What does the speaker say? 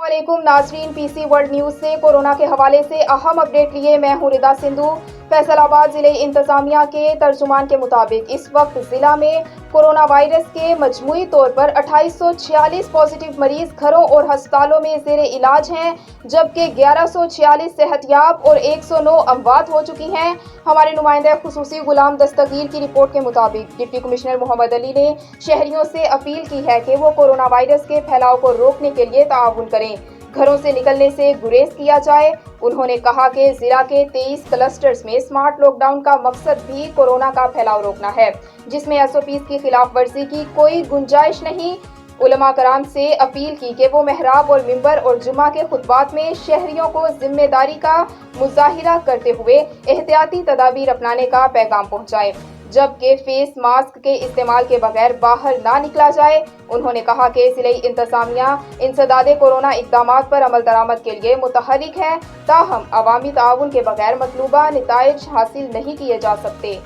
वालेकुम नाजरीन, PC world news से कोरोना के हवाले से अहम अपडेट लिए मैं हूं रिदा सिंधु। फैसलाबाद जिले इंतजामिया के तर्जुमान के मुताबिक इस वक्त जिला में कोरोना वायरस के मजमूई तौर पर 2846 पॉजिटिव मरीज घरों और अस्पतालों में ज़ेरे इलाज हैं, जबकि 1146 सेहतयाब और 109 अमवात हो चुकी हैं। हमारे नुमाइंदा खुसूसी गुलाम दस्तगीर की रिपोर्ट के मुताबिक डिप्टी कमिश्नर मोहम्मद अली ने शहरियों से अपील की है कि वो कोरोना वायरस के फैलाव को रोकने के लिए ताउन करें, घरों से निकलने से गुरेज किया जाए। उन्होंने कहा कि जिला के 23 क्लस्टर्स में स्मार्ट लॉकडाउन का मकसद भी कोरोना का फैलाव रोकना है, जिसमें एसओपीज की खिलाफ वर्जी की कोई गुंजाइश नहीं। उलमा कराम से अपील की कि वो मेहराब और मिंबर और जुमा के खुतबात में शहरियों को जिम्मेदारी का मुजाहिरा करते हुए एहतियाती तदाबीर अपनाने का पैगाम पहुंचाएं, जबकि फेस मास्क के इस्तेमाल के बगैर बाहर ना निकला जाए। उन्होंने कहा कि जिले इंतजामिया इंसदादे कोरोना इक़दामात पर अमल दरामद के लिए मुतहरिक है, ताहम अवामी ताउन के बगैर मतलूबा नताइज हासिल नहीं किए जा सकते।